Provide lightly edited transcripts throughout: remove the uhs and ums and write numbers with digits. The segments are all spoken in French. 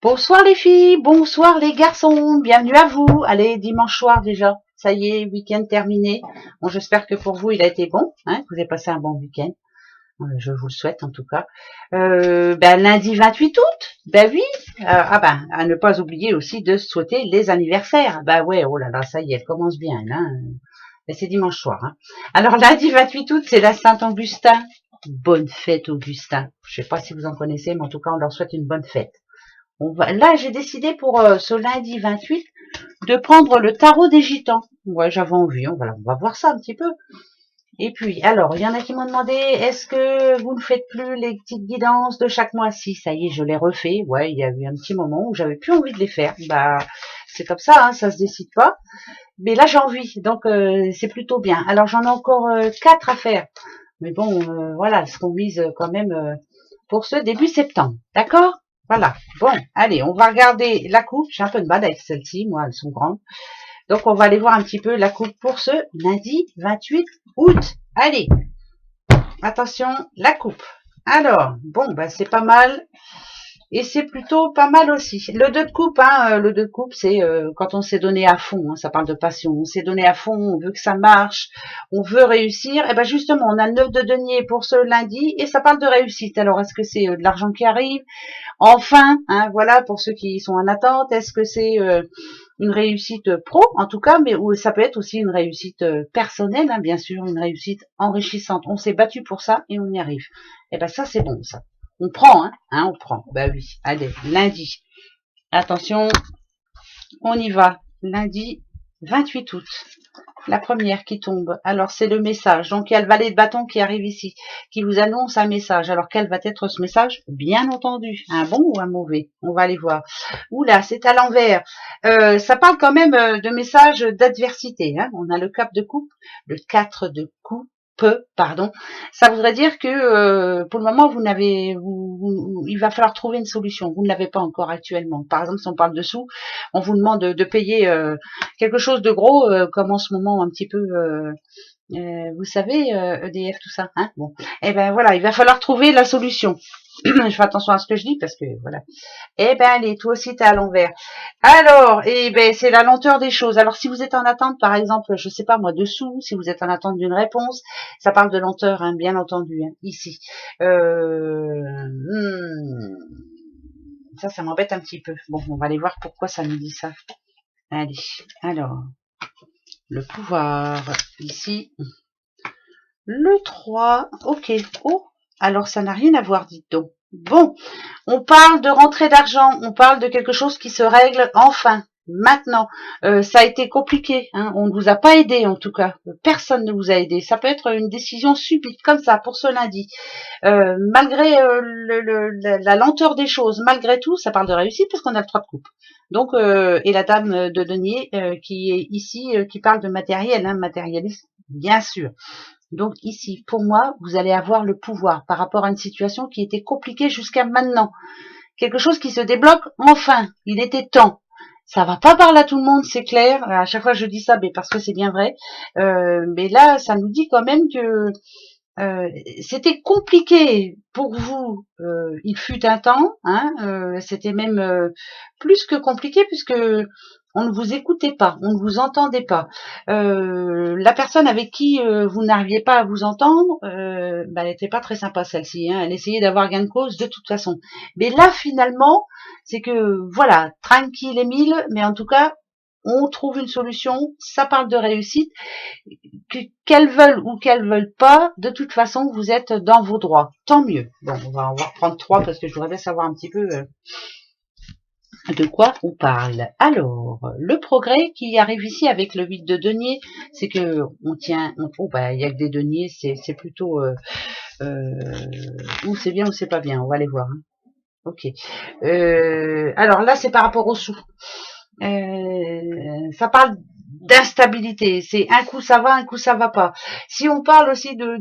Bonsoir les filles, bonsoir les garçons, bienvenue à vous. Allez, dimanche soir déjà, ça y est, week-end terminé. Bon, j'espère que pour vous il a été bon, hein, que vous avez passé un bon week-end. Je vous le souhaite en tout cas. Lundi 28 août, ben oui. À ne pas oublier aussi de souhaiter les anniversaires. Bah ouais, oh là là, ça y est, elle commence bien, hein. C'est dimanche soir. Hein. Alors lundi 28 août, c'est la Saint-Augustin. Bonne fête Augustin. Je sais pas si vous en connaissez, mais en tout cas on leur souhaite une bonne fête. Là, j'ai décidé pour ce lundi 28 de prendre le tarot des gitans. Ouais, j'avais envie, on va voir ça un petit peu. Et puis, alors, il y en a qui m'ont demandé, est-ce que vous ne faites plus les petites guidances de chaque mois? Si, ça y est, je les refais. Ouais, il y a eu un petit moment où j'avais plus envie de les faire. Bah, c'est comme ça, hein, ça se décide pas. Mais là, j'ai envie, donc c'est plutôt bien. Alors, j'en ai encore 4 à faire. Mais bon, voilà, elles seront mises quand même pour ce début septembre. D'accord? Voilà. Bon, allez, on va regarder la coupe. J'ai un peu de mal avec celle-ci, moi, elles sont grandes. Donc, on va aller voir un petit peu la coupe pour ce lundi 28 août. Allez, attention, la coupe. Alors, bon, bah, c'est pas mal. Et c'est plutôt pas mal aussi. Le 2 de coupe, hein, le 2 de coupe, c'est quand on s'est donné à fond, hein, ça parle de passion, on s'est donné à fond, on veut que ça marche, on veut réussir, et ben justement, on a le 9 de denier pour ce lundi, et ça parle de réussite. Alors, est-ce que c'est de l'argent qui arrive? Enfin, hein, voilà, pour ceux qui sont en attente, est-ce que c'est une réussite pro, en tout cas, mais ça peut être aussi une réussite personnelle, hein, bien sûr, une réussite enrichissante. On s'est battu pour ça, et on y arrive. Et ben ça, c'est bon, ça. On prend, hein, on prend. Bah oui, allez, lundi. Attention, on y va. Lundi 28 août. La première qui tombe. Alors, c'est le message. Donc, il y a le valet de bâton qui arrive ici, qui vous annonce un message. Alors, quel va être ce message? Bien entendu. Un bon ou un mauvais? On va aller voir. Oula, c'est à l'envers. Ça parle quand même de message d'adversité. Hein. On a le cap de coupe, le 4 de coupe. Pardon, ça voudrait dire que pour le moment il va falloir trouver une solution. Vous ne l'avez pas encore actuellement. Par exemple, si on parle de sous, on vous demande de payer quelque chose de gros, comme en ce moment un petit peu, vous savez, EDF tout ça. Hein, bon, et ben voilà, il va falloir trouver la solution. Je fais attention à ce que je dis parce que voilà. Eh ben allez, toi aussi t'es à l'envers. Alors, eh ben c'est la lenteur des choses. Alors si vous êtes en attente, par exemple, je sais pas moi, dessous, si vous êtes en attente d'une réponse, ça parle de lenteur, hein, bien entendu, hein, ici. Ça m'embête un petit peu. Bon, on va aller voir pourquoi ça nous dit ça. Allez, alors, le pouvoir, ici. Le 3, ok. Oh, alors ça n'a rien à voir, dites donc. Bon, on parle de rentrée d'argent, on parle de quelque chose qui se règle enfin, maintenant. Ça a été compliqué, hein, on ne vous a pas aidé en tout cas, personne ne vous a aidé. Ça peut être une décision subite comme ça pour ce lundi. Malgré la lenteur des choses, malgré tout, ça parle de réussite parce qu'on a le 3 de coupe. Donc, et la dame de denier qui est ici, qui parle de matériel, hein, matérialiste, bien sûr. Donc ici, pour moi, vous allez avoir le pouvoir par rapport à une situation qui était compliquée jusqu'à maintenant. Quelque chose qui se débloque enfin. Il était temps. Ça va pas parler à tout le monde, c'est clair. À chaque fois je dis ça, mais parce que c'est bien vrai. Mais là, ça nous dit quand même que c'était compliqué pour vous. Il fut un temps, hein. C'était même plus que compliqué puisque on ne vous écoutait pas, on ne vous entendait pas. La personne avec qui vous n'arriviez pas à vous entendre, elle n'était pas très sympa celle-ci. Hein. Elle essayait d'avoir gain de cause de toute façon. Mais là, finalement, c'est que voilà, tranquille et mille, mais en tout cas, on trouve une solution. Ça parle de réussite. Qu'elles veulent ou qu'elles veulent pas, de toute façon, vous êtes dans vos droits. Tant mieux. Bon, on va reprendre 3 parce que je voudrais bien savoir un petit peu de quoi on parle. Alors, le progrès qui arrive ici avec le 8 de denier, c'est que on tient, il y a que des deniers, c'est plutôt, ou c'est bien ou c'est pas bien, on va aller voir. Hein. Ok. Alors là, c'est par rapport aux sous. Ça parle d'instabilité. C'est un coup ça va, un coup ça va pas. Si on parle aussi de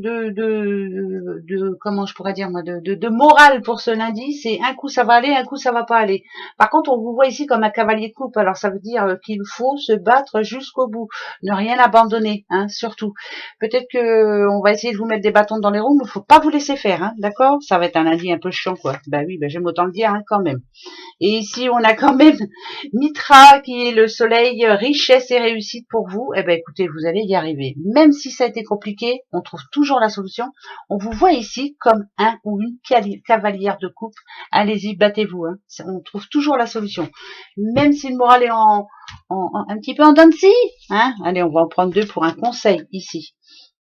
comment je pourrais dire moi, de morale pour ce lundi, c'est un coup ça va aller, un coup ça va pas aller. Par contre, on vous voit ici comme un cavalier de coupe. Alors ça veut dire qu'il faut se battre jusqu'au bout, ne rien abandonner, hein, surtout. Peut-être que on va essayer de vous mettre des bâtons dans les roues, mais faut pas vous laisser faire, hein, d'accord? Ça va être un lundi un peu chiant, quoi. Bah oui, bah j'aime autant le dire, hein, quand même. Et ici, on a quand même Mitra qui est le soleil, richesse et réussite pour vous. Eh ben, écoutez, vous allez y arriver. Même si ça a été compliqué, on trouve toujours la solution. On vous voit ici comme un ou une cavalière de coupe. Allez-y, battez-vous. Hein. On trouve toujours la solution. Même si le moral est un petit peu en dents de scie. Hein. Allez, on va en prendre deux pour un conseil ici.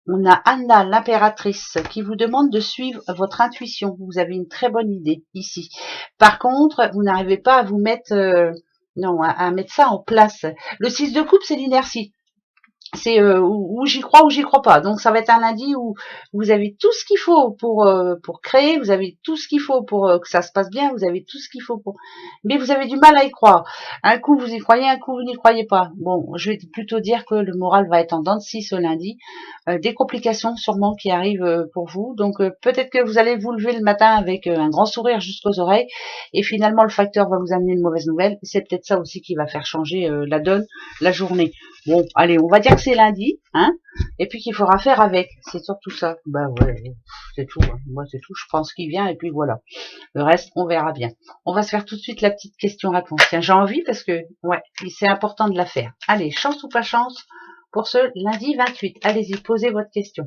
On a Anna, l'impératrice, qui vous demande de suivre votre intuition. Vous avez une très bonne idée ici. Par contre, vous n'arrivez pas à vous mettre, non, à mettre ça en place. Le 6 de coupe, c'est l'inertie. C'est où j'y crois ou j'y crois pas. Donc ça va être un lundi où vous avez tout ce qu'il faut pour créer, vous avez tout ce qu'il faut pour que ça se passe bien, vous avez tout ce qu'il faut pour, mais vous avez du mal à y croire. Un coup vous y croyez, un coup vous n'y croyez pas. Bon, je vais plutôt dire que le moral va être en dents de scie ce lundi. Des complications sûrement qui arrivent pour vous. Donc peut-être que vous allez vous lever le matin avec un grand sourire jusqu'aux oreilles et finalement le facteur va vous amener une mauvaise nouvelle. C'est peut-être ça aussi qui va faire changer la donne, la journée. Bon, allez, on va dire que c'est lundi, hein, et puis qu'il faudra faire avec. C'est surtout ça. Bah ouais, c'est tout. Hein. Moi, c'est tout. Je pense qu'il vient, et puis voilà. Le reste, on verra bien. On va se faire tout de suite la petite question-réponse. Tiens, j'ai envie parce que, ouais, c'est important de la faire. Allez, chance ou pas chance pour ce lundi 28. Allez-y, posez votre question.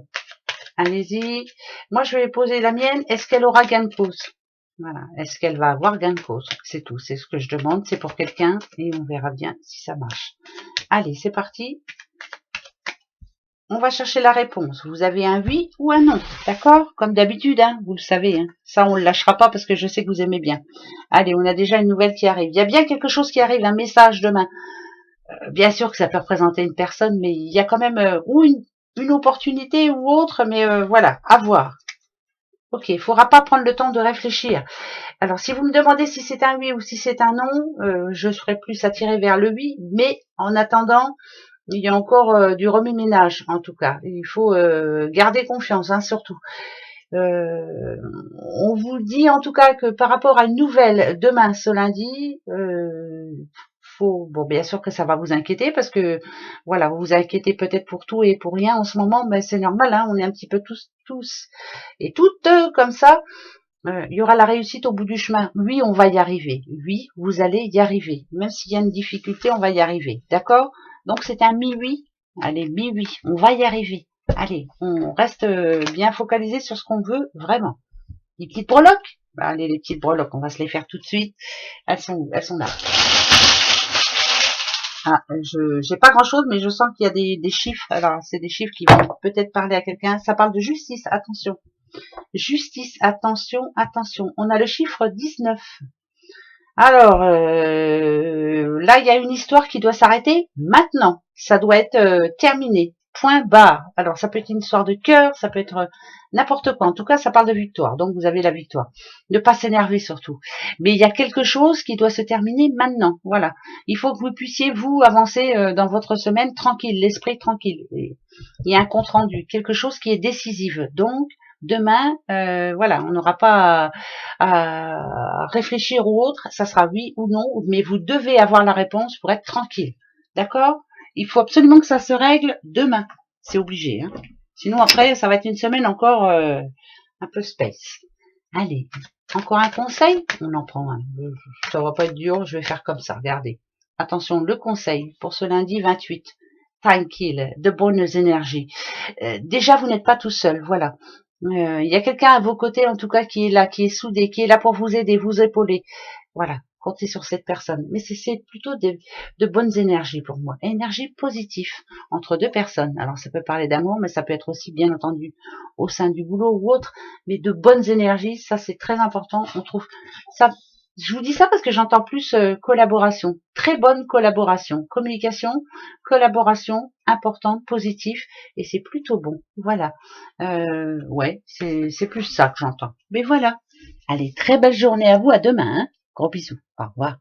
Allez-y. Moi, je vais poser la mienne. Est-ce qu'elle aura gain de cause? Voilà. Est-ce qu'elle va avoir gain de cause? C'est tout. C'est ce que je demande. C'est pour quelqu'un et on verra bien si ça marche. Allez, c'est parti. On va chercher la réponse. Vous avez un oui ou un non, d'accord? Comme d'habitude, hein, vous le savez. Hein. Ça, on ne le lâchera pas parce que je sais que vous aimez bien. Allez, on a déjà une nouvelle qui arrive. Il y a bien quelque chose qui arrive, un message demain. Bien sûr que ça peut représenter une personne, mais il y a quand même ou une opportunité ou autre, mais voilà, à voir. Ok, il faudra pas prendre le temps de réfléchir. Alors, si vous me demandez si c'est un oui ou si c'est un non, je serais plus attirée vers le oui, mais en attendant, il y a encore du remue-ménage, en tout cas. Il faut garder confiance, hein, surtout. On vous dit en tout cas que par rapport à une nouvelle demain, ce lundi, bon, bien sûr que ça va vous inquiéter parce que voilà, vous vous inquiétez peut-être pour tout et pour rien en ce moment, mais c'est normal, hein, on est un petit peu tous et toutes comme ça. Il y aura la réussite au bout du chemin. Oui, on va y arriver. Oui, vous allez y arriver. Même s'il y a une difficulté, on va y arriver. D'accord? Donc c'est un mi-oui. Allez, mi-oui. On va y arriver. Allez, on reste bien focalisé sur ce qu'on veut vraiment. Les petites breloques? Allez, les petites breloques, on va se les faire tout de suite. Elles sont où? Elles sont là. Ah, j'ai pas grand chose, mais je sens qu'il y a des chiffres. Alors, c'est des chiffres qui vont peut-être parler à quelqu'un. Ça parle de justice. Attention. Justice, attention, attention. On a le chiffre 19. Alors, là, il y a une histoire qui doit s'arrêter maintenant. Ça doit être terminé. Point barre. Alors, ça peut être une histoire de cœur, ça peut être n'importe quoi. En tout cas, ça parle de victoire. Donc, vous avez la victoire. Ne pas s'énerver surtout. Mais il y a quelque chose qui doit se terminer maintenant. Voilà. Il faut que vous puissiez, vous, avancer dans votre semaine tranquille, l'esprit tranquille. Il y a un compte rendu. Quelque chose qui est décisif. Donc, demain, voilà, on n'aura pas à réfléchir ou autre, ça sera oui ou non, mais vous devez avoir la réponse pour être tranquille. D'accord? Il faut absolument que ça se règle demain. C'est obligé. Hein. Sinon, après, ça va être une semaine encore un peu space. Allez, encore un conseil? On en prend un. Ça va pas être dur, je vais faire comme ça. Regardez. Attention, le conseil pour ce lundi 28. Tranquille, de bonnes énergies. Déjà, vous n'êtes pas tout seul, voilà. Il y a quelqu'un à vos côtés, en tout cas, qui est là, qui est soudé, qui est là pour vous aider, vous épauler. Voilà, comptez sur cette personne. Mais c'est plutôt de bonnes énergies pour moi. Énergie positive entre deux personnes. Alors, ça peut parler d'amour, mais ça peut être aussi, bien entendu, au sein du boulot ou autre. Mais de bonnes énergies, ça, c'est très important. On trouve ça. Je vous dis ça parce que j'entends plus collaboration, très bonne collaboration, communication, collaboration, importante, positive, et c'est plutôt bon. Voilà. Ouais, c'est plus ça que j'entends. Mais voilà. Allez, très belle journée à vous, à demain. Hein. Gros bisous. Au revoir.